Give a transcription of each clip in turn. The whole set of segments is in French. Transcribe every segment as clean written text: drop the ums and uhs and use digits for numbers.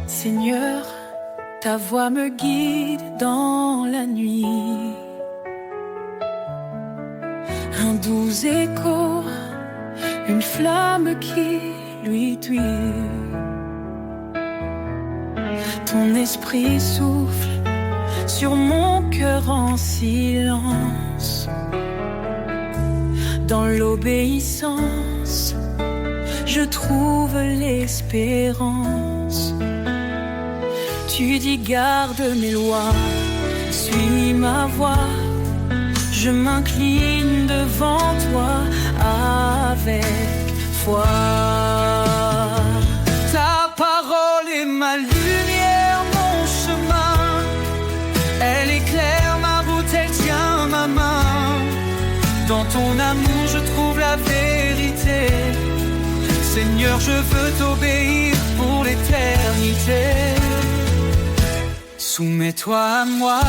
Seigneur, ta voix me guide dans la nuit. Un doux écho, une flamme qui lui tuit. Ton esprit souffle sur mon cœur en silence. Dans l'obéissance, je trouve l'espérance. Tu dis garde mes lois, suis ma voix. Je m'incline devant toi avec foi. Ta parole est ma lumière, mon chemin. Elle éclaire ma route, elle tient ma main. Dans ton amour je trouve la vérité. Seigneur, je veux t'obéir pour l'éternité. Soumets-toi à moi,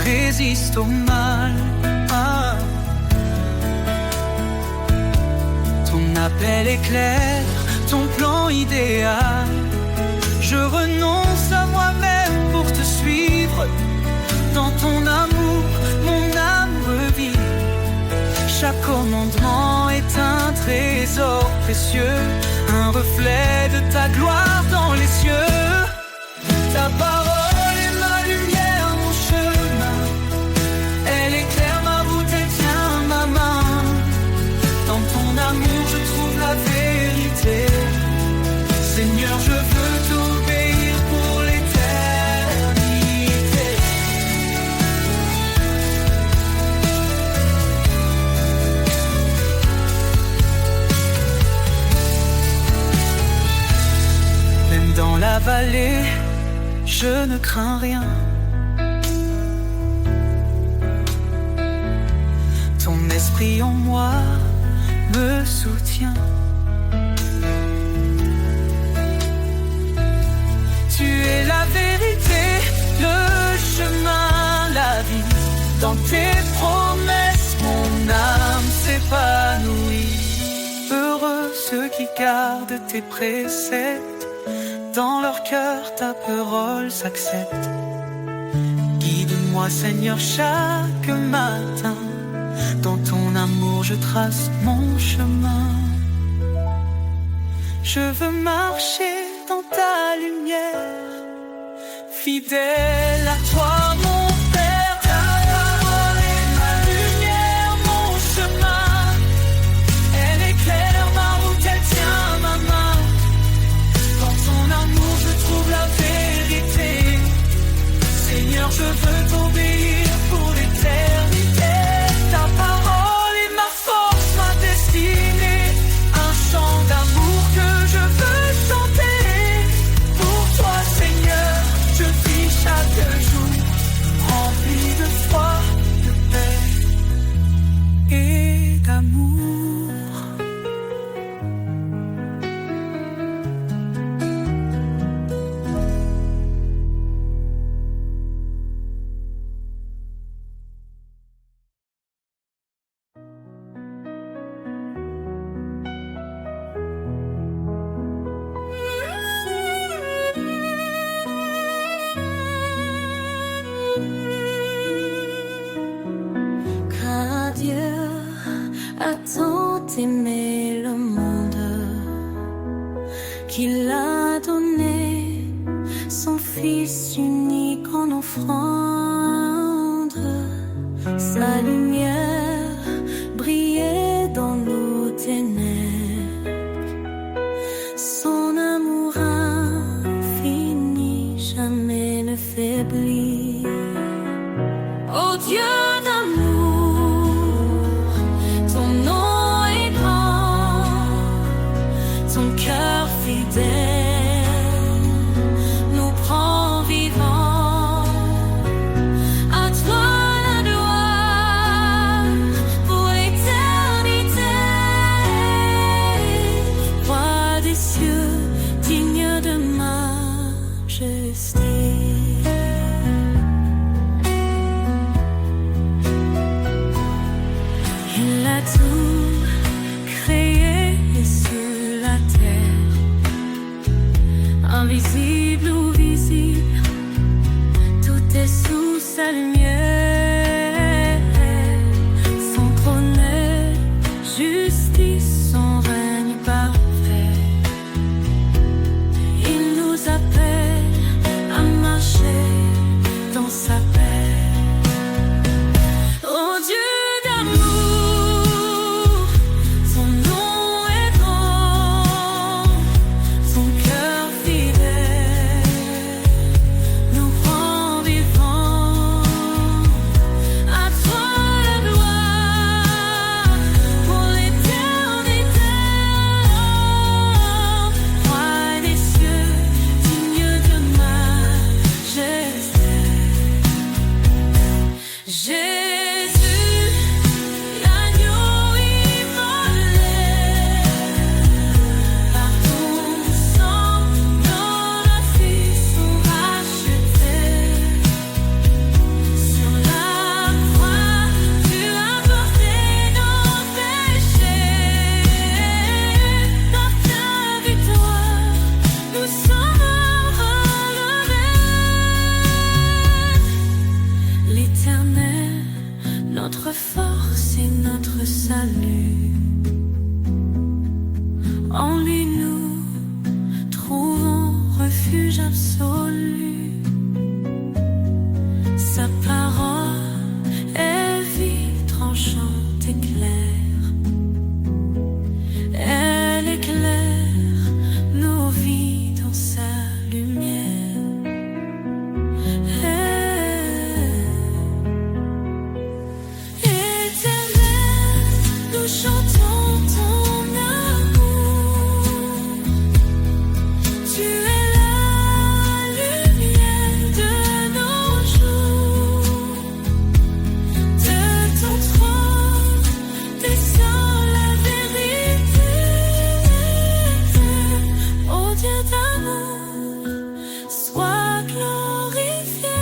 résiste au mal. Ton appel est clair, ton plan idéal. Je renonce à moi-même pour te suivre. Dans ton amour, mon âme revit. Chaque commandement est un trésor précieux, un reflet de ta gloire dans les cieux. Ta parole est ma lumière, mon chemin. Elle éclaire ma route, elle tient ma main. Dans ton amour, je trouve la vérité. Seigneur, je veux t'obéir pour l'éternité. Même dans la vallée, je ne crains rien. Ton esprit en moi me soutient. Tu es la vérité, le chemin, la vie. Dans tes promesses, mon âme s'épanouit. Heureux ceux qui gardent tes préceptes. Dans leur cœur, ta parole s'accepte. Guide-moi, Seigneur, chaque matin. Dans ton amour, je trace mon chemin. Je veux marcher dans ta lumière, fidèle à toi, mon Père. Ta parole est ma lumière, mon chemin. Elle éclaire ma route, elle tient ma main. Dans ton amour, je trouve la vérité. Seigneur, je veux t'obéir pour l'éternité. Ta parole est ma force, ma destinée. Un chant d'amour que je veux chanter. Pour toi, Seigneur, je vis chaque jour rempli de foi, de paix et d'amour. Car Dieu a tant aimé le monde qu'il a donné son Fils unique en offrande. Sa lumière brillait dans nos ténèbres. Son amour infini jamais ne faiblit. Oh Dieu d'amour, ton nom est grand, ton cœur fidèle nous prend vivants. À toi la gloire. invisible ou visible, tout est sous sa lumière. Son trône est justice, son règne parfait. Il nous appelle à marcher dans sa paix. Oh Dieu d'amour, son nom est grand, son cœur fidèle nous rend vivants. À toi la gloire pour l'éternité. Roi des cieux, digne de majesté. Jésus, l'agneau immolé, par ton sang, nos vies sont rachetées. Sur la croix, tu as porté nos péchés. Par ta victoire, nous sommes relevés. L'Éternel, notre force et notre salut, en lui nous trouvons refuge absolu. Sa parole est vive, tranchante et claire. Elle éclaire nos vies dans sa lumière. Éternel, nous chantons ton amour. Tu es la lumière de nos jours. De ton trône descend la vérité. Ô Dieu d'amour, sois glorifié.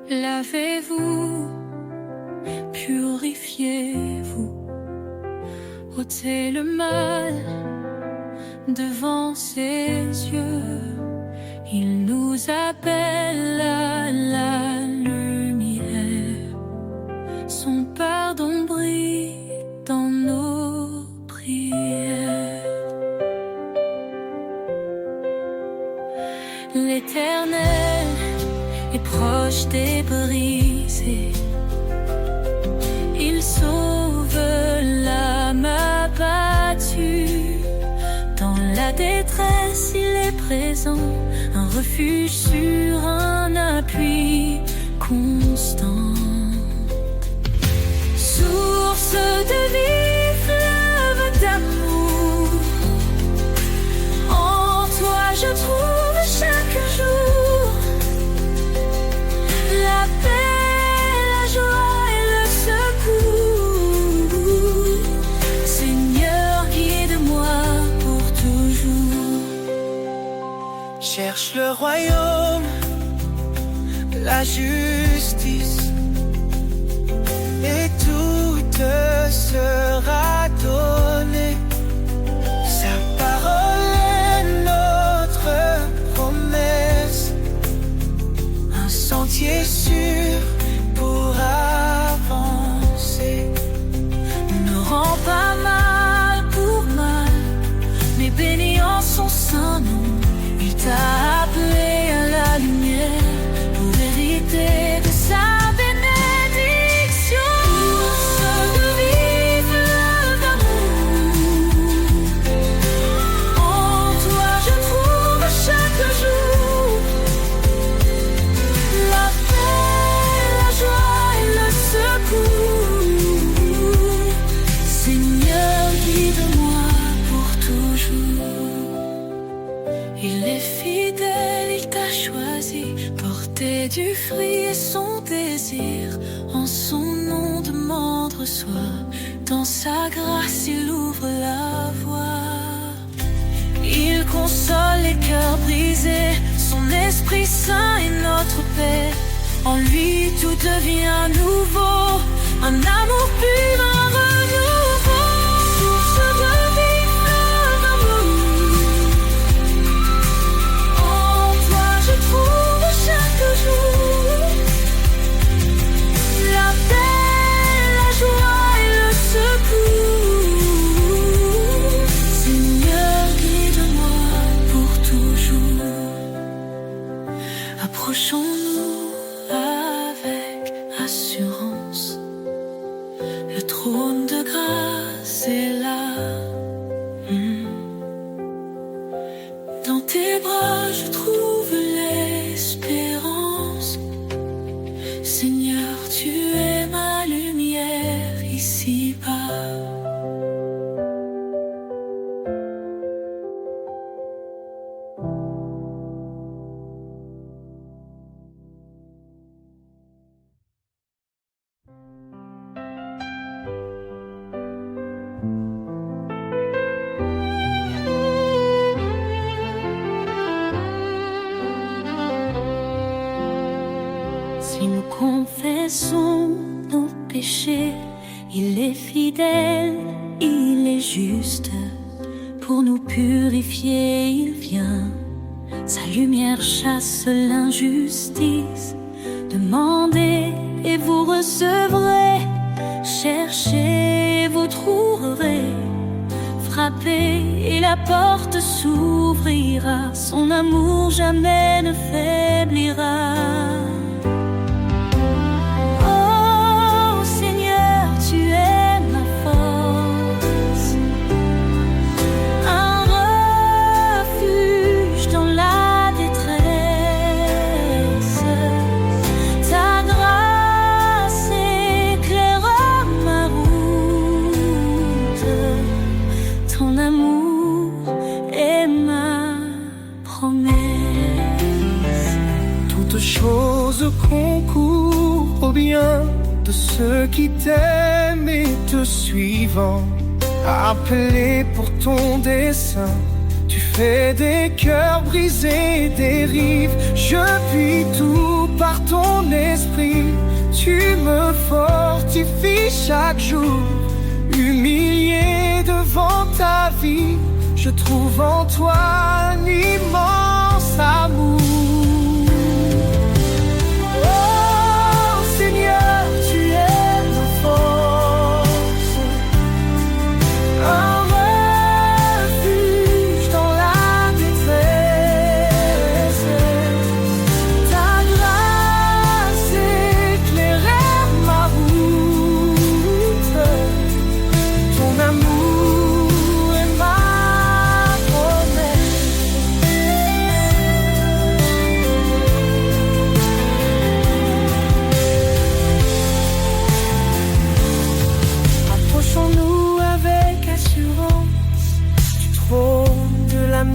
Lavez-vous, purifiez-vous, ôtez le mal devant ses yeux. Il nous appelle à la lumière. Son pardon brille dans nos prières. L'Éternel est proche des brisés. Il sauve l'âme abattue. Dans la détresse, il est présent, un refuge sûr, un appui constant. Source de vie, fleuve d'amour, en toi je trouve chaque jour la paix, la joie et le secours. Seigneur, guide-moi pour toujours. Cherche le royaume, la justice, et tout te sera donné. Sa parole est notre promesse, un sentier sûr pour avancer. Ne rends pas mal pour mal, mais bénis en son saint nom. Il t'a appelé à la lumière pour hériter de sa contre-soi. Dans sa grâce, il ouvre la voie. Il console les cœurs brisés. Son Esprit Saint est notre paix. En lui, tout devient nouveau. Un amour pur, un renouveau. Source de vie, fleuve d'amour. En toi, je trouve chaque jour la paix, la joie et le secours. Seigneur, guide-moi pour toujours. Approchons-nous avec assurance. Le trône de grâce est là. Dans tes bras, je trouve l'espérance. Seigneur, tu es ma lumière ici-bas. Si nous confessons nos péchés, il est fidèle, il est juste. Pour nous purifier, il vient. Sa lumière chasse l'injustice. Demandez et vous recevrez. Cherchez, vous trouverez. Frappez et la porte s'ouvrira. Son amour jamais ne faiblira. Concours au bien de ceux qui t'aiment et te suivent. Appelé pour ton dessein, tu fais des cœurs brisés, des rives. Je puis tout par ton esprit. Tu me fortifies chaque jour. Humilié devant ta vie, je trouve en toi un immense amour.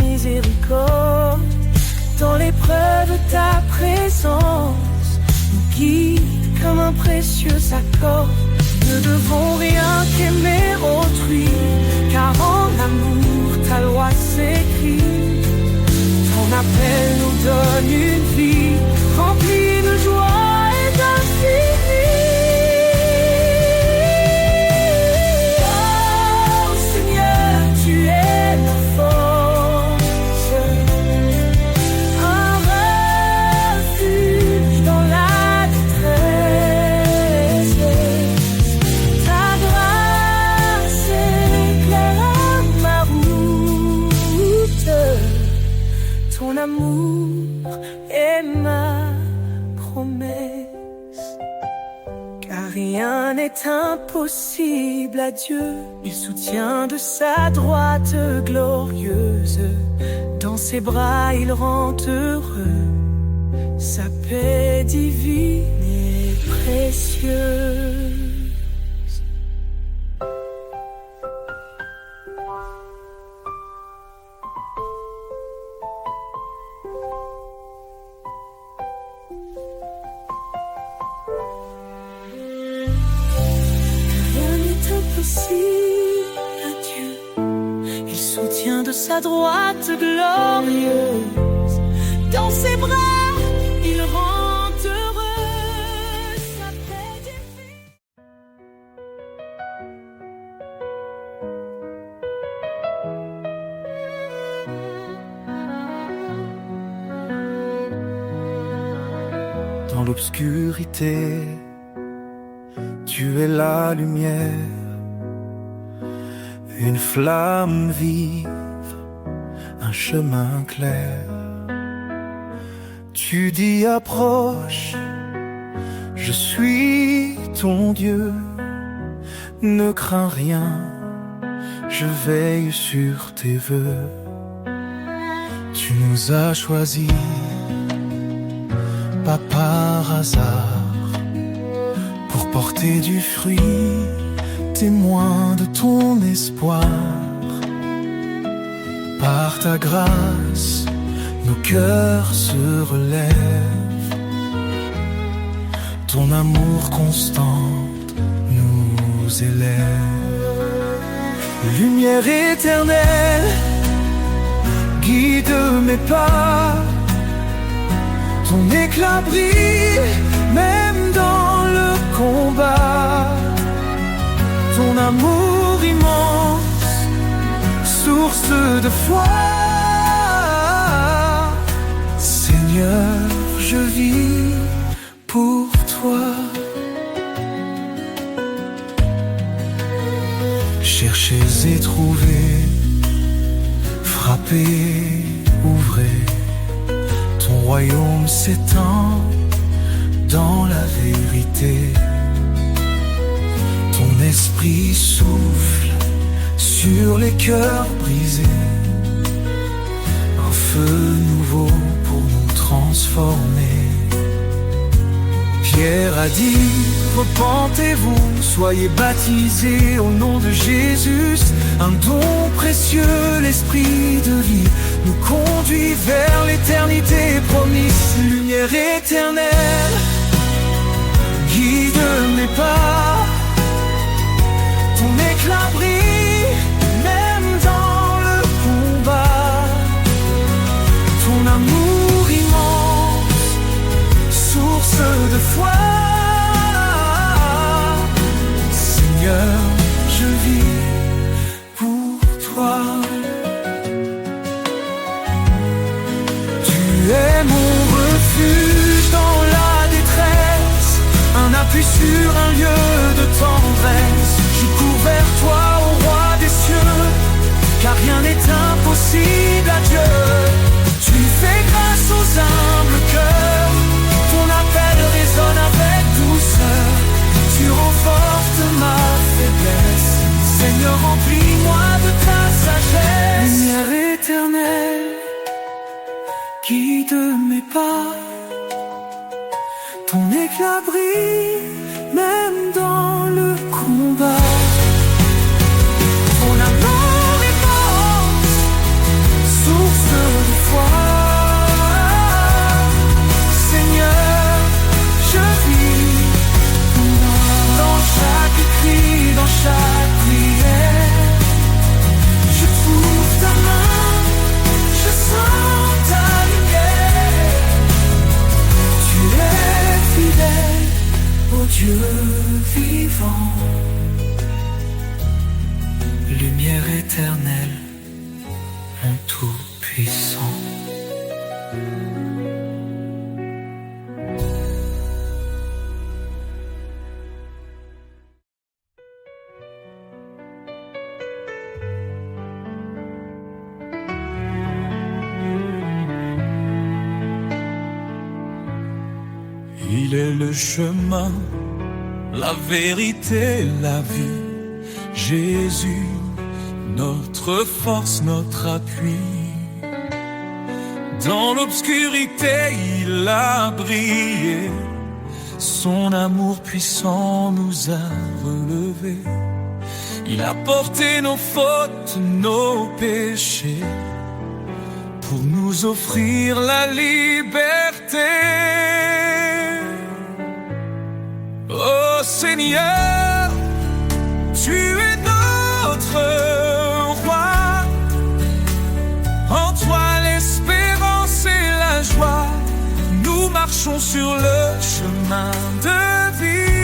Miséricorde, dans l'épreuve ta présence nous guide comme un précieux accord. Nous ne devons rien qu'aimer autrui, car en amour ta loi s'écrit. Ton appel nous donne une vie remplie de joie et d'infini. Oh Seigneur, tu es ma force. Ton amour est ma promesse, car rien n'est impossible à Dieu. Il soutient de sa droite glorieuse. Dans ses bras il rend heureux. Sa paix divine et précieuse. aussi à Dieu. Il soutient de sa droite glorieuse. Dans ses bras, il rend heureux sa paix divine. Dans l'obscurité, tu es la lumière, une flamme vive, un chemin clair. Tu dis approche, je suis ton Dieu, ne crains rien, je veille sur tes vœux. Tu nous as choisis, pas par hasard, pour porter du fruit, témoin de ton espoir. Par ta grâce, nos cœurs se relèvent, ton amour constant nous élève. Lumière éternelle, guide mes pas, ton éclat brille même dans le combat. Ton amour immense, source de foi. Seigneur, je vis pour toi. Cherchez et trouvez, frappez, ouvrez. Ton royaume s'étend dans la vérité. Ton esprit souffle sur les cœurs brisés. Un feu nouveau pour nous transformer. Pierre a dit, repentez-vous, soyez baptisés au nom de Jésus. Un don précieux, l'esprit de vie, nous conduit vers l'éternité promise. Lumière éternelle, guide mes pas. Ton éclat brille même dans le combat. Ton amour immense, source de foi. Seigneur, je vis pour toi. Tu es mon refuge dans la détresse, un appui sur un lieu de tendresse. Je cours vers toi, ô roi des cieux, car rien n'est impossible à Dieu. Tu fais grâce aux humbles cœurs, ton appel résonne avec douceur. Tu renforces ma faiblesse, Seigneur, remplis-moi de ta sagesse. Lumière éternelle, guide mes pas. Ton éclat brille même dans le combat. Ton amour immense, source de foi. Seigneur, je vis dans chaque cri, dans chaque prière. Je trouve ta main, je sens ta lumière. Tu es fidèle, ô Dieu vivant. Lumière éternelle, mon tout-puissant. Il est le chemin, la vérité, la vie. Jésus, notre force, notre appui. Dans l'obscurité, il a brillé. Son amour puissant nous a relevés. Il a porté nos fautes, nos péchés, pour nous offrir la liberté. Oh Seigneur, tu es marchons sur le chemin de vie,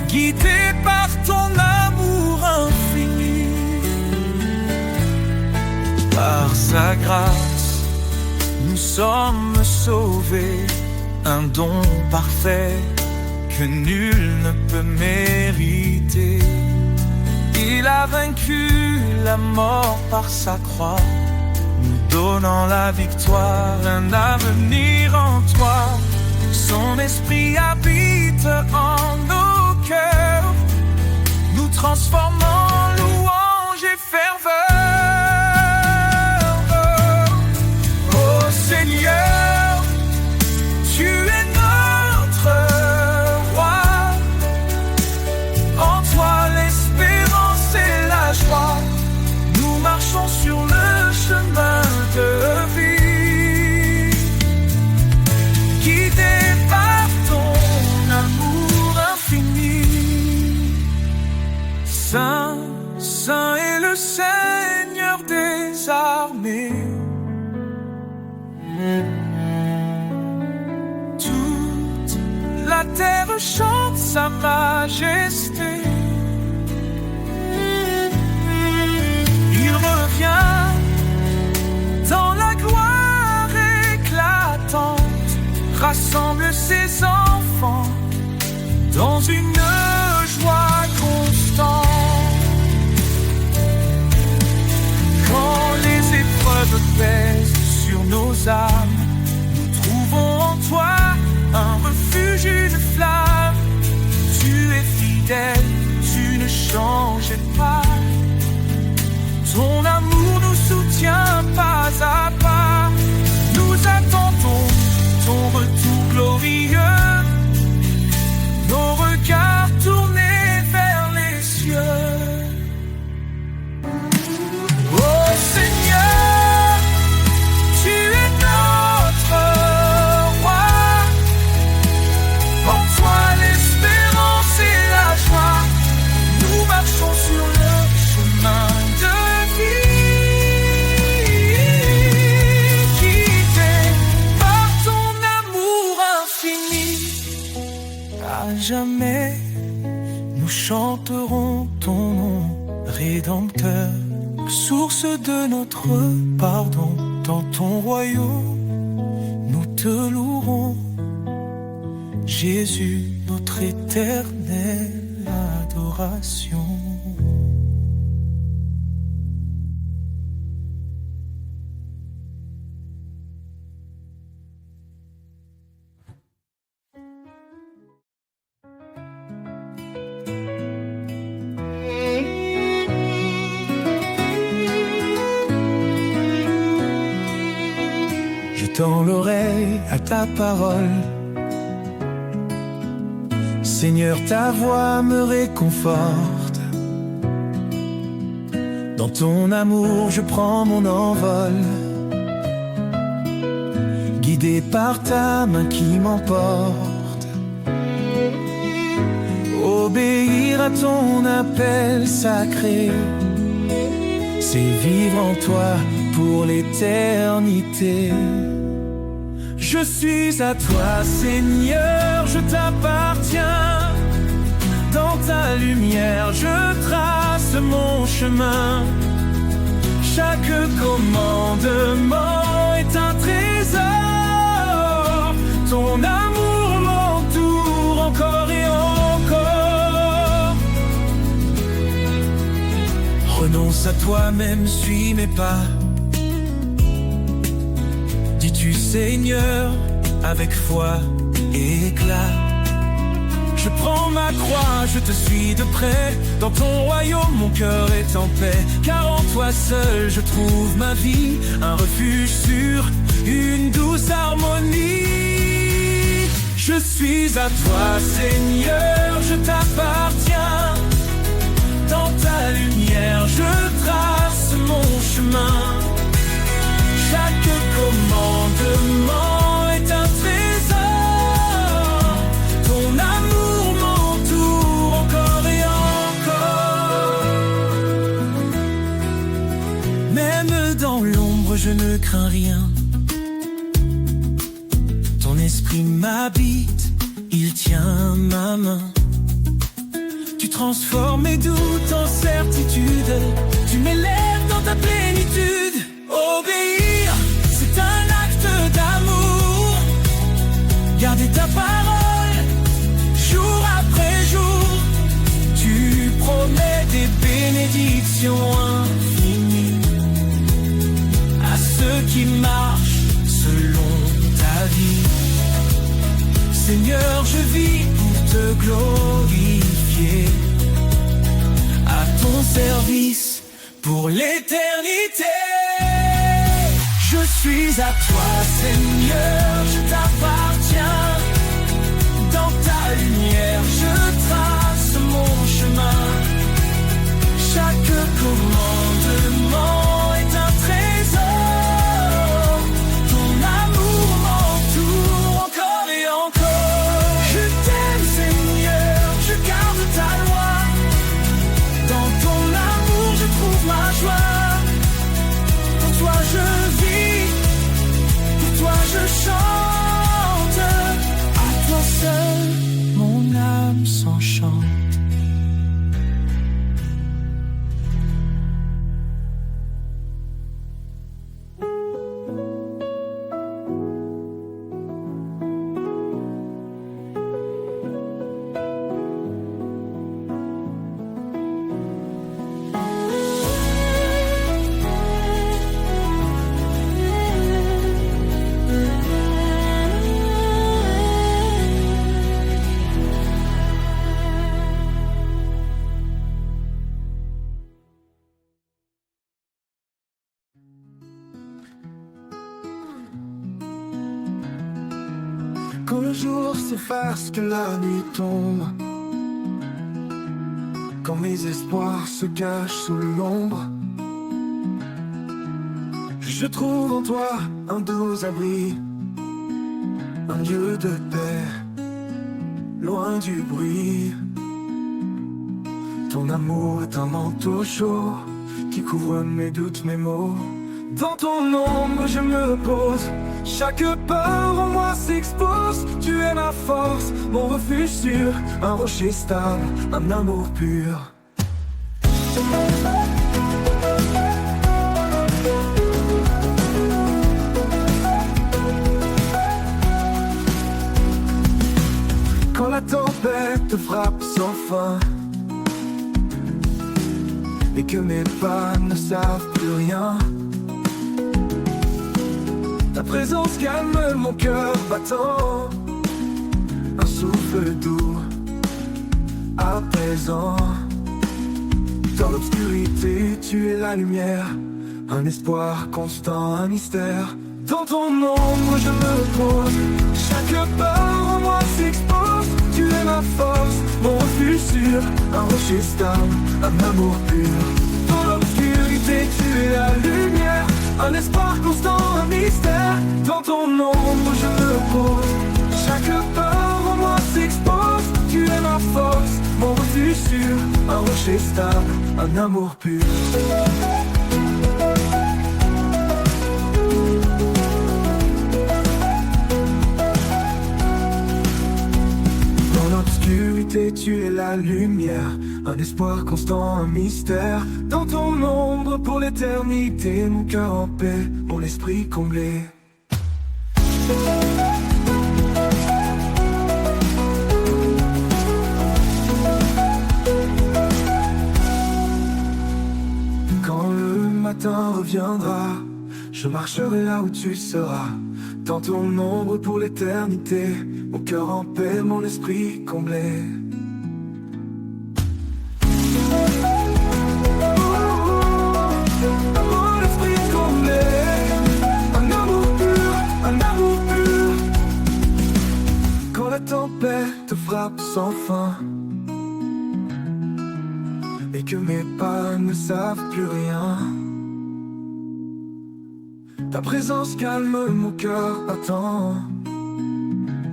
guidés par ton amour infini. Par sa grâce, nous sommes sauvés, un don parfait que nul ne peut mériter. Il a vaincu la mort par sa croix, nous donnant la victoire, un avenir en toi. Son esprit habite en nos cœurs, nous transformant en louange et ferveur. Oh Seigneur, tu es notre roi, en toi l'espérance et la joie. Nous marchons sur le chemin de vie, guidés par ton amour infini. Saint, Saint est le Seigneur des armées. Toute la terre chante sa majesté. Il revient dans la gloire éclatante, rassemble ses enfants dans une joie constante. Quand les épreuves pèsent sur nos âmes, nous trouvons en toi un refuge, une flamme. Tu es fidèle, tu ne changes pas. Ton amour nous soutient pas à pas. Nous attendons ton retour glorieux, nos regards tournés vers les cieux. Oh Seigneur, tu es notre roi, en toi l'espérance et la joie. Nous marchons sur le chemin de jamais, nous chanterons ton nom rédempteur, source de notre pardon. Dans ton royaume, nous te louerons, Jésus, notre éternelle adoration. Tends l'oreille à ta parole, Seigneur, ta voix me réconforte. Dans ton amour, je prends mon envol, guidé par ta main qui m'emporte. Obéir à ton appel sacré, c'est vivre en toi pour l'éternité. Je suis à toi, Seigneur, je t'appartiens. Dans ta lumière, je trace mon chemin. Chaque commandement est un trésor. Ton amour m'entoure encore et encore. Renonce à toi-même, suis mes pas. Dis-tu Seigneur, avec foi et éclat. Je prends ma croix, je te suis de près. Dans ton royaume, mon cœur est en paix. Car en toi seul, je trouve ma vie. Un refuge sûr, une douce harmonie. Je suis à toi, Seigneur, je t'appartiens. Dans ta lumière, je trace mon chemin. Chaque commandement est un trésor. Ton amour m'entoure encore et encore. Même dans l'ombre, je ne crains rien. Ton esprit m'habite, il tient ma main. Tu transformes mes doutes en certitude, tu m'élèves dans ta plénitude. Obéir, c'est un acte d'amour. Garder ta parole, jour après jour. Tu promets des bénédictions infinies à ceux qui marchent selon ta vie. Seigneur, je vis pour te glorifier, à ton service pour l'éternité. Je suis à toi, Seigneur, je t'appartiens. Dans ta lumière, je trace mon chemin. Chaque commandement est un trésor. Ton amour m'entoure encore et encore. Je t'aime, Seigneur, je garde ta loi. Dans ton amour, je trouve ma joie. Pour toi, je vis. Pour toi, je chante. À toi seul, mon âme s'enchante. Quand le jour s'efface, que la nuit tombe, quand mes espoirs se cachent sous l'ombre, je trouve en toi un doux abri, un lieu de paix, loin du bruit. Ton amour est un manteau chaud qui couvre mes doutes, mes maux. Dans ton ombre je me repose, chaque peur en moi s'expose. Tu es ma force, mon refuge sûr, un rocher stable, un amour pur. Quand la tempête te frappe sans fin et que mes pas ne savent plus rien, ta présence calme mon cœur battant, un souffle doux, apaisant. Dans l'obscurité, tu es la lumière, un espoir constant, un mystère. Dans ton ombre, je me repose, chaque peur en moi s'expose. Tu es ma force, mon refuge sûr, un rocher stable, un amour pur. Dans l'obscurité, tu es la lumière, un espoir constant, un mystère. Dans ton ombre je me repose, chaque peur en moi s'expose. Tu es ma force, mon refuge sûr, un rocher stable, un amour pur. Dans l'obscurité tu es la lumière, un espoir constant, un mystère. Dans ton ombre pour l'éternité, mon cœur en paix, mon esprit comblé. Quand le matin reviendra, je marcherai là où tu seras. Dans ton ombre pour l'éternité, mon cœur en paix, mon esprit comblé. Te frappe sans fin et que mes pas ne savent plus rien. Ta présence calme mon cœur battant,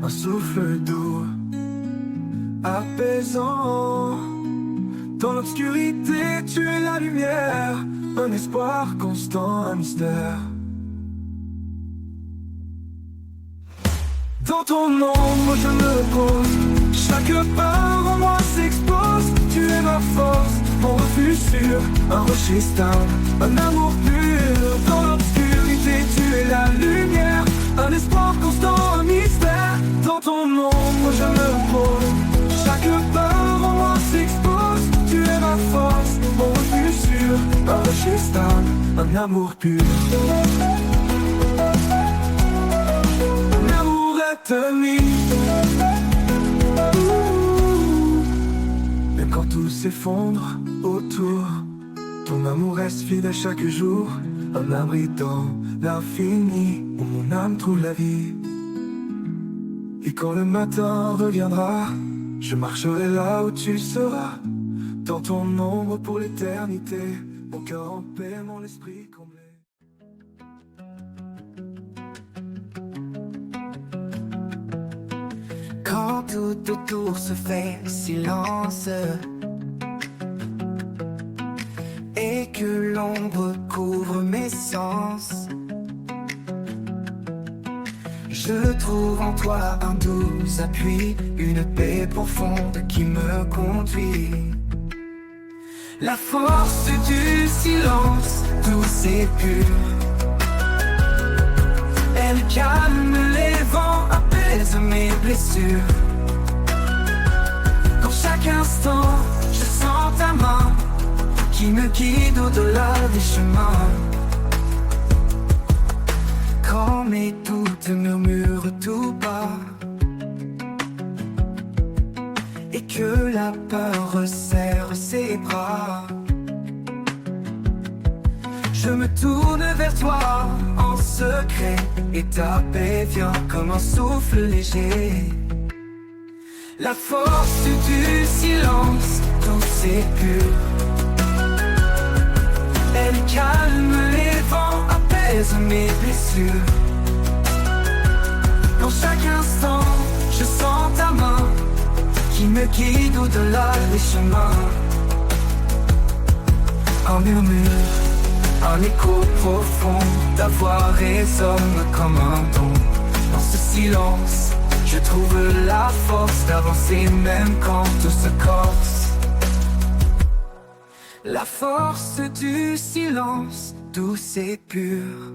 un souffle doux, apaisant. Dans l'obscurité tu es la lumière, un espoir constant, un mystère. Dans ton ombre je me pose, chaque part en moi s'expose. Tu es ma force, mon refuge sûr, un rocher stable, un amour pur. Dans l'obscurité tu es la lumière, un espoir constant, un mystère. Dans ton ombre je me pose, chaque part en moi s'expose. Tu es ma force, mon refuge sûr, un rocher stable, un amour pur. Un amour éternel. Même quand tout s'effondre autour, ton amour reste fidèle chaque jour. Un abri dans l'infini où mon âme trouve la vie. Et quand le matin reviendra, je marcherai là où tu seras. Dans ton ombre pour l'éternité, mon cœur en paix, mon esprit comblé. Quand tout autour se fait silence et que l'ombre couvre mes sens, je trouve en toi un doux appui, une paix profonde qui me conduit. La force du silence, douce et pure, elle calme les vents, apaise mes blessures. Dans chaque instant, je sens ta main qui me guide au-delà des chemins. Quand mes doutes murmurent tout bas et que la peur resserre ses bras, je me tourne vers toi en secret et ta paix vient comme un souffle léger. La force du silence, douce et pure, elle calme les vents, apaise mes blessures. Dans chaque instant, je sens ta main qui me guide au-delà des chemins. Un murmure, un écho profond, ta voix résonne comme un don. Dans ce silence, je trouve la force d'avancer même quand tout se corse. La force du silence, douce et pure,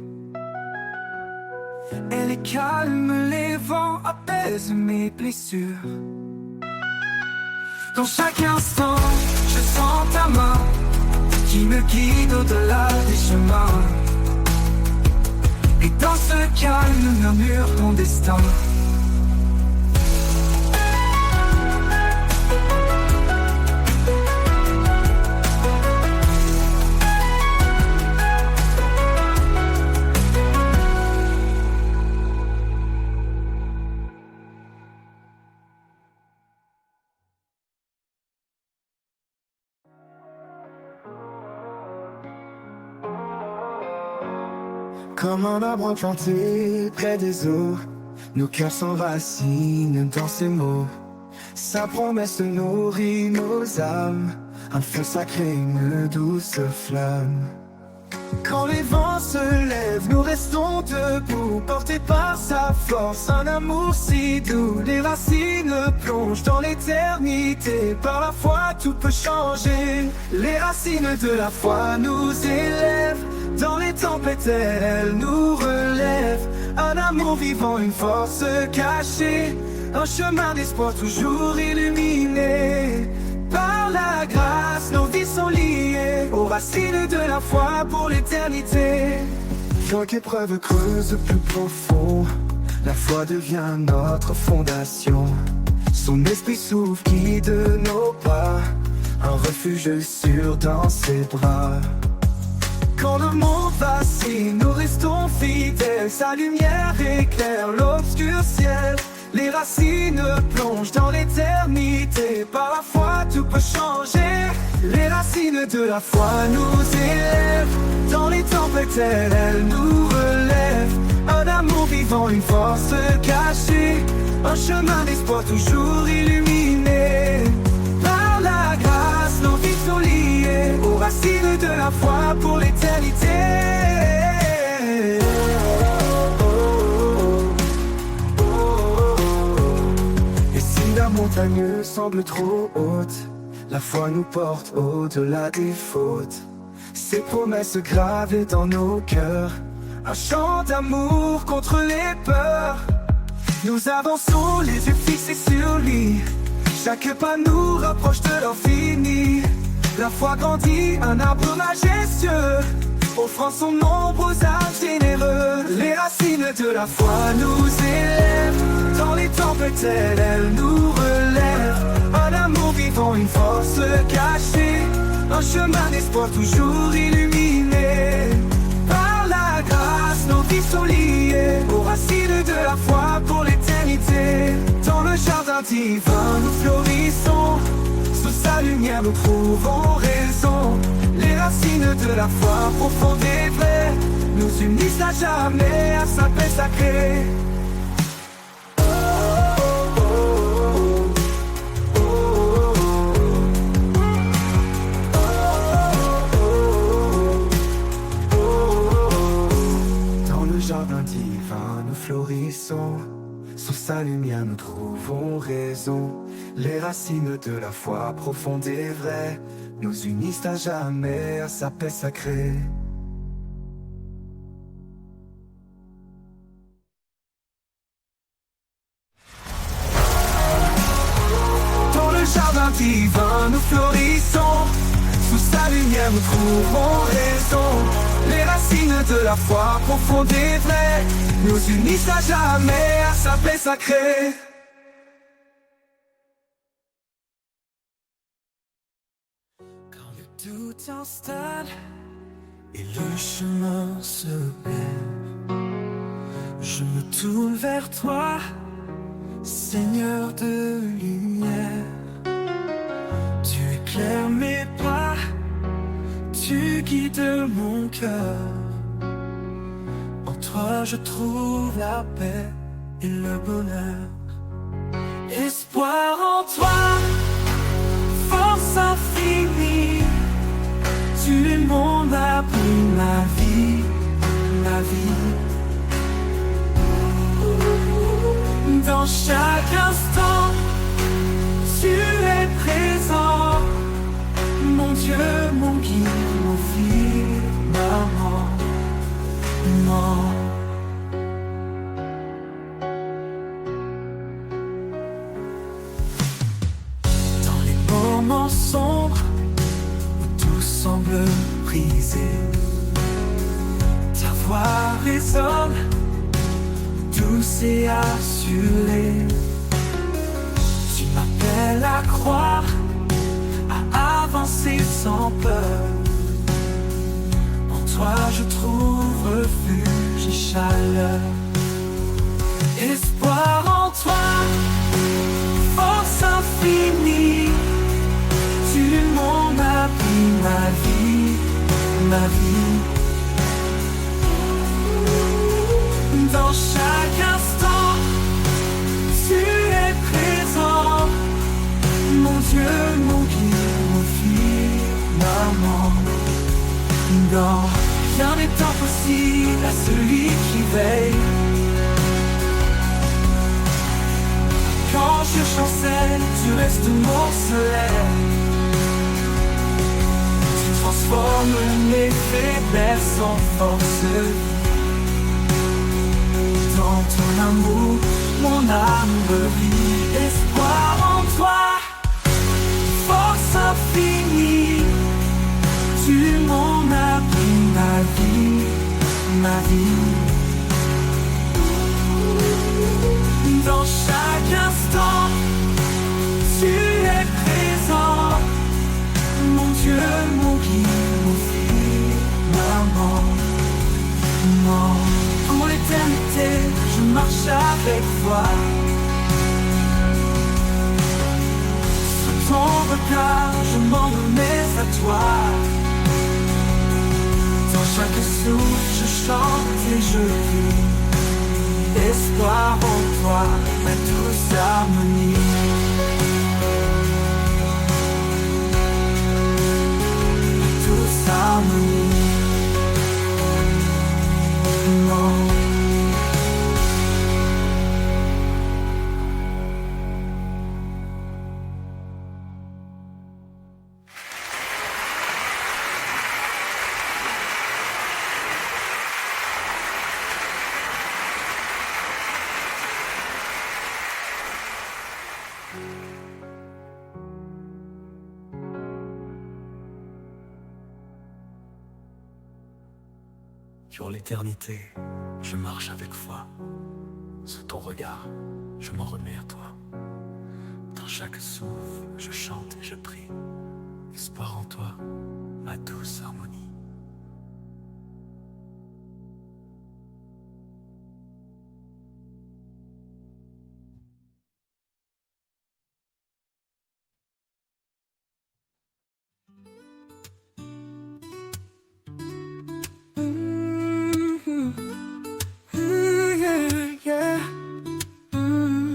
elle calme les vents, apaise mes blessures. Dans chaque instant, je sens ta main qui me guide au-delà des chemins. Et dans ce calme murmure ton destin. Comme un arbre planté près des eaux, nos cœurs s'enracinent dans ces mots. Sa promesse nourrit nos âmes, un feu sacré, une douce flamme. Quand les vents se lèvent, nous restons debout, portés par sa force, un amour si doux. Les racines plongent dans l'éternité, par la foi tout peut changer. Les racines de la foi nous élèvent, dans les tempêtes elle nous relève. Un amour vivant, une force cachée, un chemin d'espoir toujours illuminé. Par la grâce, nos vies sont liées aux racines de la foi pour l'éternité. Chaque épreuve creuse plus profond, la foi devient notre fondation. Son esprit souffle, guide nos pas, un refuge sûr dans ses bras. Quand le monde vacille, nous restons fidèles, sa lumière éclaire l'obscur ciel. Les racines plongent dans l'éternité, par la foi tout peut changer. Les racines de la foi nous élèvent, dans les tempêtes elle nous relève. Un amour vivant, une force cachée, un chemin d'espoir toujours illuminé. Par la grâce, nos vies sont liées aux racines de la foi pour l'éternité. montagnes semblent trop hautes, la foi nous porte au-delà des fautes. Ces promesses gravées dans nos cœurs, un chant d'amour contre les peurs. Nous avançons les yeux fixés sur lui, chaque pas nous rapproche de l'infini. La foi grandit, un arbre majestueux, offrant son ombre aux arbres généreux. Les racines de la foi nous élèvent, dans les tempêtes elles nous relèvent. Un amour vivant, une force cachée, un chemin d'espoir toujours illuminé. Par la grâce, nos vies sont liées aux racines de la foi pour l'éternité. Dans le jardin divin, nous florissons, sous sa lumière nous trouvons raison. Les racines de la foi profonde et vraie nous unissent à jamais à sa paix sacrée. Dans le jardin divin nous florissons, sous sa lumière nous trouvons raison. Les racines de la foi profonde et vraie nous unissent à jamais à sa paix sacrée. Dans le jardin divin nous florissons, sous sa lumière nous trouvons raison. Les racines de la foi profonde et vraie nous unissent à jamais à sa paix sacrée. Quand le doute s'installe et le chemin se perd, je me tourne vers toi, Seigneur de lumière. Tu éclaires mes pas, tu guides mon cœur. En toi je trouve la paix et le bonheur. Espoir en toi, force infinie. Tu es mon abri, ma vie, ma vie. Dans chaque instant, tu es présent. Mon Dieu, mon guide, mon firmament. Dans les moments sombres où tout semble brisé, ta voix résonne, douce et assurée. Tu m'appelles à croire, à avancer sans peur. En toi je trouve refuge et chaleur. Espoir en toi, force infinie. Tu es mon abri, ma vie, ma vie. Dans chaque instant, tu es présent. Mon Dieu, mon guide, mon firmament. Non, rien n'est impossible à celui qui veille. Quand je chancelle, tu restes mon soleil. Tu transformes mes faiblesses en force. Dans ton amour, mon âme brille. Espoir en toi, force infinie. Tu es mon abri, ma vie, ma vie. Dans chaque instant, tu es présent. Mon Dieu, mon guide, mon firmament. Non, pour l'éternité, je marche avec toi. Sous ton regard, je m'en remets à toi. Dans chaque souffle, je chante et je vis. Espoir en toi, ma douce harmonie. Ma douce harmonie. Non. Sur l'éternité, je marche avec foi. Sous ton regard, je m'en remets à toi. Dans chaque souffle, je chante et je prie. Espoir en toi, ma douce harmonie.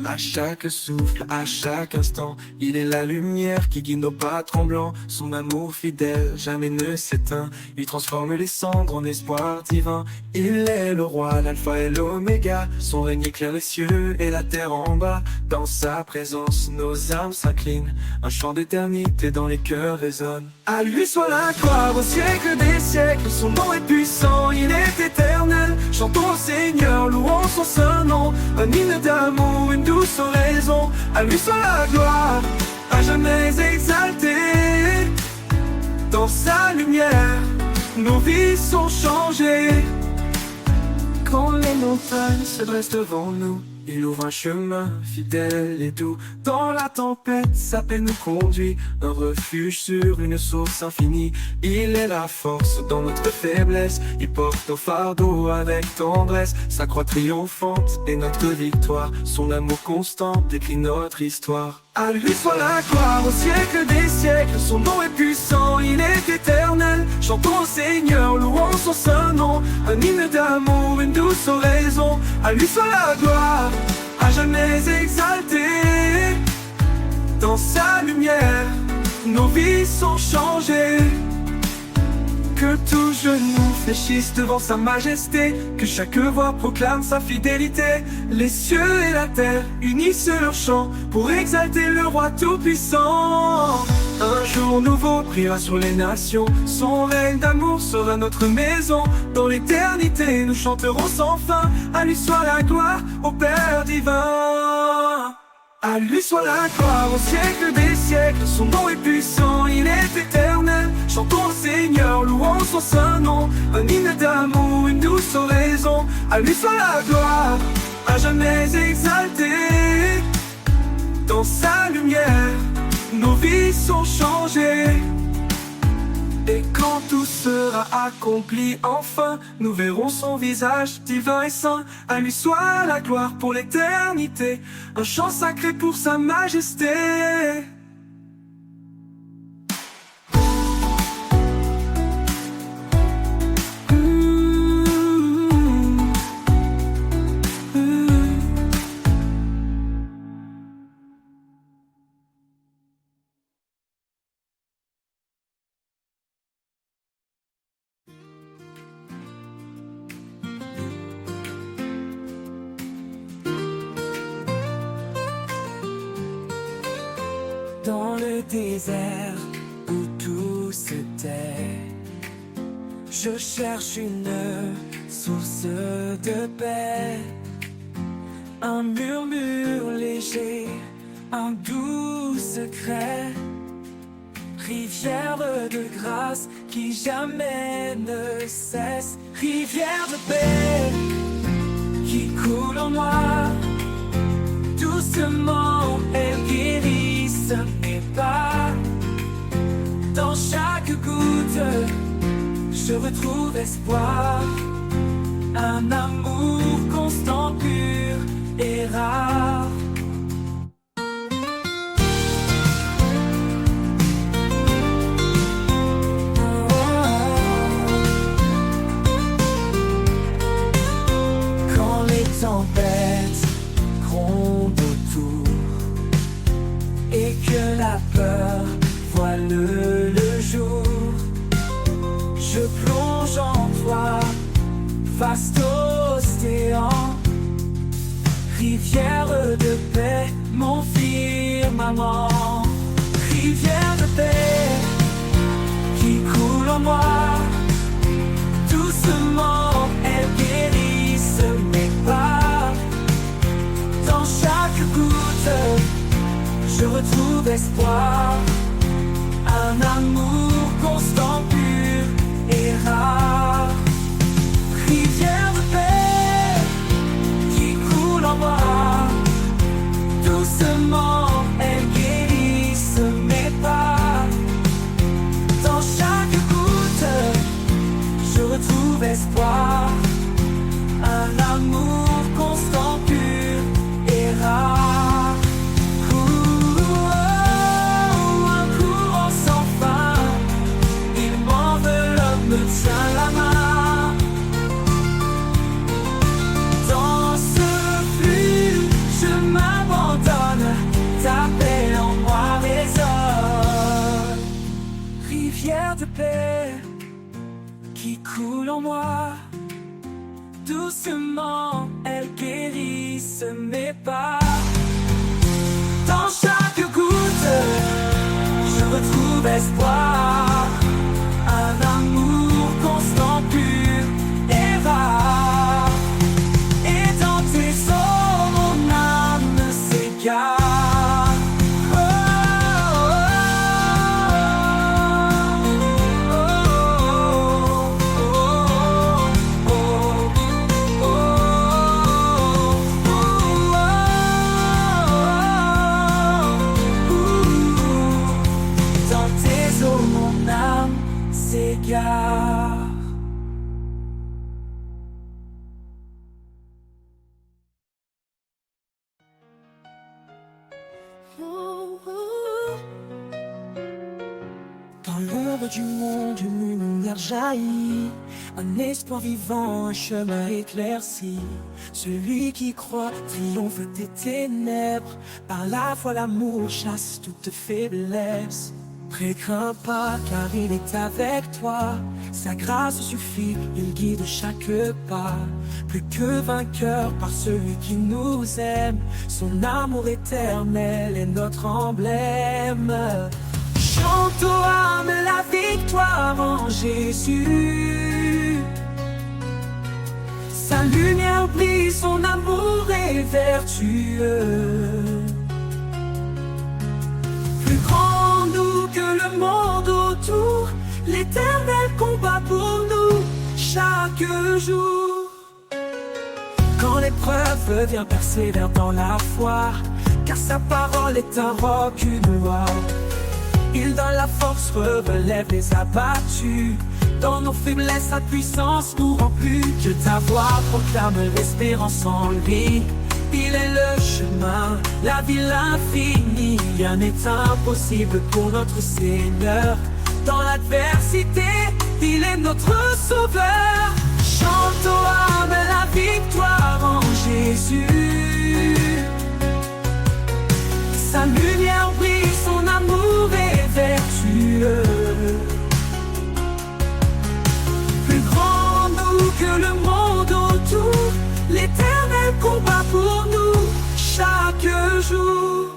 À chaque souffle, à chaque instant, il est la lumière qui guide nos pas tremblants. Son amour fidèle jamais ne s'éteint. Il transforme les cendres en espoir divin. Il est le roi, l'alpha et l'oméga. Son règne éclaire les cieux et la terre en bas. Dans sa présence, nos âmes s'inclinent. Un chant d'éternité dans les cœurs résonne. À lui soit la gloire au siècle des siècles. Son nom est puissant, il est éternel. Chantons au Seigneur, louons son saint nom. Un hymne d'amour, une douce raison. À lui soit la gloire, à jamais exaltée. Dans sa lumière, nos vies sont changées. Quand les montagnes se dressent devant nous, il ouvre un chemin fidèle et doux. Dans la tempête, sa paix nous conduit. Un refuge sur une source infinie. Il est la force dans notre faiblesse. Il porte nos fardeaux avec tendresse. Sa croix triomphante est notre victoire. Son amour constant décrit notre histoire. À lui soit la gloire au siècle des siècles. Son nom est puissant, il est éternel. Chantons au Seigneur, louons son saint nom. Un hymne d'amour, une douce oraison. À lui soit la gloire, à jamais exaltée. Dans sa lumière, nos vies sont changées. Que tout genou fléchisse devant sa majesté. Que chaque voix proclame sa fidélité. Les cieux et la terre unissent leur chant pour exalter le roi tout-puissant. Un jour nouveau brillera sur les nations. Son règne d'amour sera notre maison. Dans l'éternité nous chanterons sans fin. À lui soit la gloire, au Père divin. À lui soit la gloire au siècle des siècles. Son nom est puissant, il est éternel. Chantons au Seigneur, louons son saint nom. Un hymne d'amour, une douce oraison. À lui soit la gloire, à jamais exaltée. Dans sa lumière, nos vies sont changées. Et quand tout sera accompli enfin, nous verrons son visage divin et saint. À lui soit la gloire pour l'éternité, un chant sacré pour sa majesté. Dans le désert où tout se tait, je cherche une source de paix. Un murmure léger, un doux secret. Rivière de grâce qui jamais ne cesse. Rivière de paix qui coule en moi. Doucement elle guérit mes pas. Dans chaque goutte, je retrouve espoir. Un amour constant, pur et rare. Quand les tempêtes grondent autour et que la peur voile le jour, je plonge en toi, vaste océan. Rivière de paix, mon firmament. Rivière de paix qui coule en moi. Doucement elle guérisse mes pas. Dans chaque goutte, je retrouve espoir. Un amour constant, pur et rare. Rivière de paix qui coule en moi. Doucement, elle guérisse mes pas. Dans chaque goutte, je retrouve espoir. Un amour constant, pur et rare. Un courant sans fin, il m'enveloppe, me tient la main. Dans ce flux, je m'abandonne, ta paix en moi résonne. Rivière de paix qui coule en moi. Doucement, elle guérisse mes pas. Dans chaque goutte, je retrouve espoir. Un amour constant, pur et rare. Et dans tes eaux, mon âme s'égare. Dans l'ombre du monde, une lumière jaillit. Un espoir vivant, un chemin éclairci. Celui qui croit triomphe des ténèbres. Par la foi, l'amour chasse toute faiblesse. Crains pas, car il est avec toi. Sa grâce suffit, il guide chaque pas. Plus que vainqueur par celui qui nous aime. Son amour éternel est notre emblème. Chante aux âmes la victoire en Jésus. Sa lumière brille, son amour est vertueux. Plus grand nous que le monde autour, l'Éternel combat pour nous chaque jour. Quand l'épreuve vient, persévère dans la foi, car sa parole est un roc, une loi. Il donne la force, relève les abattus. Dans nos faiblesses, sa puissance nous rend plus. Que ta voix proclame l'espérance en lui. Il est le chemin, la vie, l'infini. Rien n'est impossible pour notre Seigneur. Dans l'adversité, il est notre sauveur. Chante aux âmes la victoire en Jésus. Sa lumière brille, son amour est vertueux. Plus grand nous que le monde autour, l'Éternel combat pour nous chaque jour.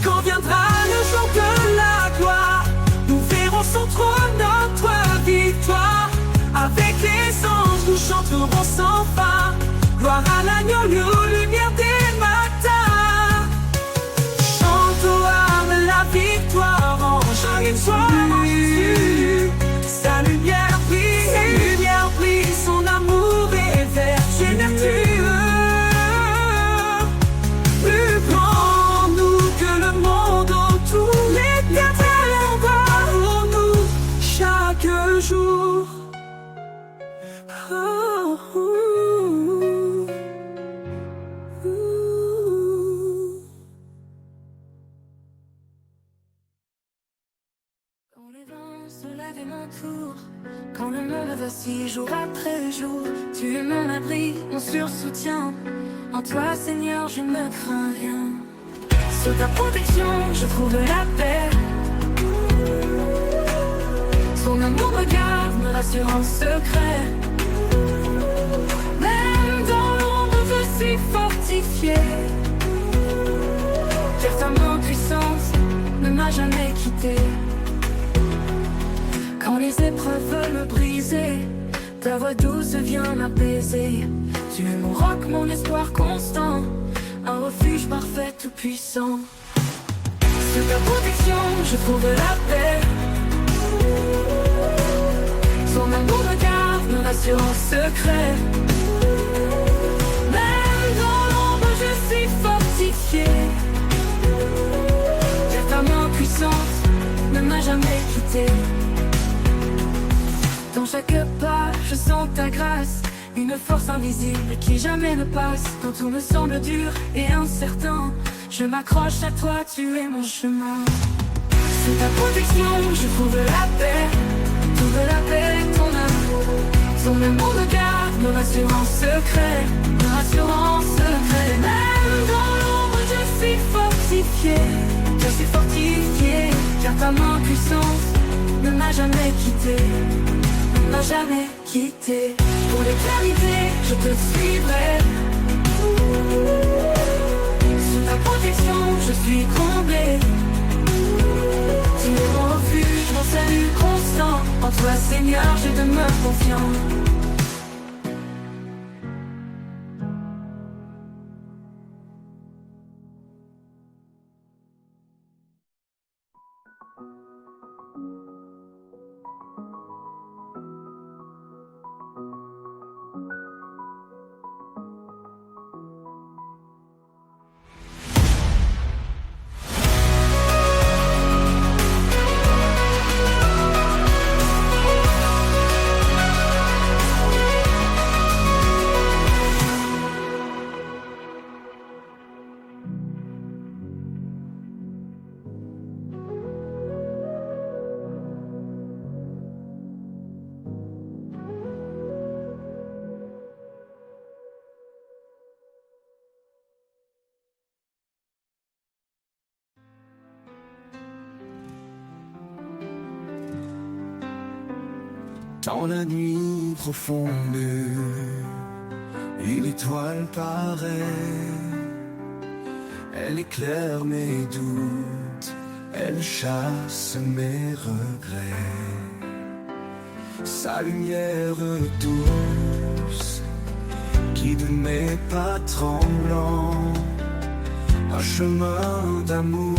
Quand viendra le jour de la gloire, nous verrons son trône, notre victoire. Avec les anges, nous chanterons sans fin. Gloire à l'agneau, lumière des matins. Chante aux âmes la victoire en Jésus. Sa lumière brille, son amour est vertueux. Plus grand nous que le monde autour, l'Éternel combat pour nous chaque jour. Quand les vents se lèvent et m'entourent, quand le monde vacille jour après jour, tu es mon abri, mon sursoutien. En toi, Seigneur, je ne crains rien. Sous ta protection, je trouve la paix. Son amour me garde, me rassure en secret. Même dans l'ombre, je suis fortifié. Car ta main puissante ne m'a jamais quitté. Quand les épreuves veulent me briser, ta voix douce vient m'apaiser. Tu es mon roc, mon espoir constant, un refuge parfait tout puissant. Sous ta protection, je trouve la paix. Son amour me garde, me rassure en secret. Même dans l'ombre, je suis fortifié. Car ta main puissante ne m'a jamais quitté. Dans chaque pas, je sens ta grâce, une force invisible qui jamais ne passe. Quand tout me semble dur et incertain, je m'accroche à toi, tu es mon chemin. Sous ta protection, je trouve la paix. Trouve la paix, ton amour. Son amour me garde, me rassure en secret. Me rassure en secret. Même dans l'ombre, je suis fortifié. Je suis fortifié, car ta main puissante ne m'a jamais quitté. Ne m'a jamais quitté. Pour l'éternité, je te suivrai. Sous ta protection, je suis comblé. Tu es mon refuge, mon salut constant. En toi, Seigneur, je demeure confiant. Dans la nuit profonde, une étoile paraît. Elle éclaire mes doutes, elle chasse mes regrets. Sa lumière douce guide mes pas tremblants. Un chemin d'amour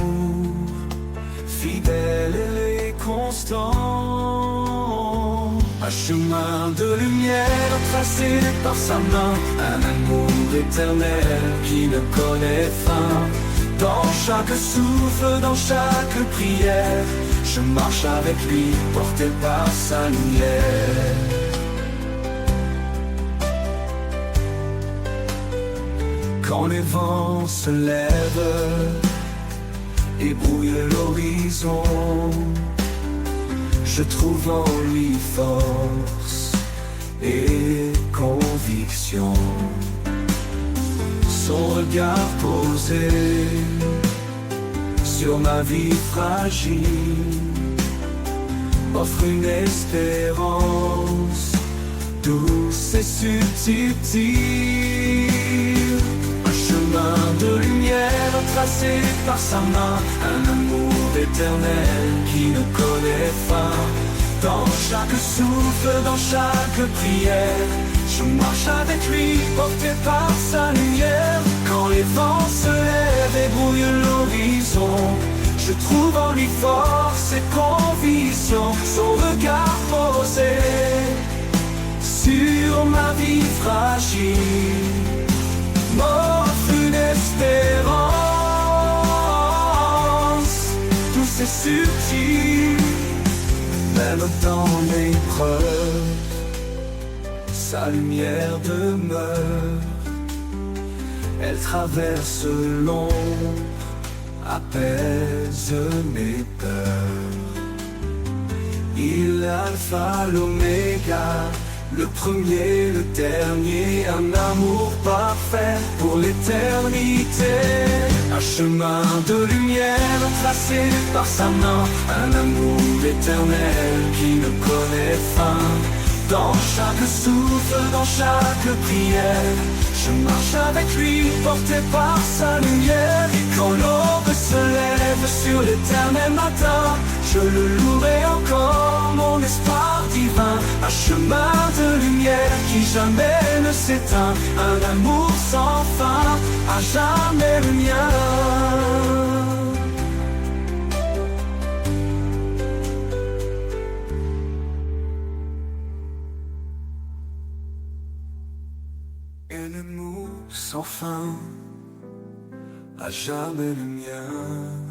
fidèle et constant. Un chemin de lumière tracé par sa main. Un amour éternel qui ne connaît fin. Dans chaque souffle, dans chaque prière, je marche avec lui, porté par sa lumière. Quand les vents se lèvent et brouillent l'horizon, je trouve en lui force et conviction. Son regard posé sur ma vie fragile offre une espérance douce et subtile. Un chemin de lumière tracé par sa main. Un amour éternel qui ne connaît fin. Dans chaque souffle, dans chaque prière, je marche avec lui, porté par sa lumière. Quand les vents se lèvent et brouillent l'horizon, je trouve en lui force et conviction. Son regard posé sur ma vie fragile m'offre une espérance douce et subtile. Même dans l'épreuve, sa lumière demeure. Elle traverse l'ombre, apaise mes peurs. Il est l'alpha, l'oméga, le premier, le dernier. Un amour parfait pour l'éternité. Un chemin de lumière tracé par sa main. Un amour éternel qui ne connaît fin. Dans chaque souffle, dans chaque prière, je marche avec lui, porté par sa lumière. Et quand l'aube se lève, sur l'éternel matin. Je le louerai encore, mon espoir divin. Un chemin de lumière qui jamais ne s'éteint. Un amour sans fin, à jamais le mien. Un amour sans fin, à jamais le mien.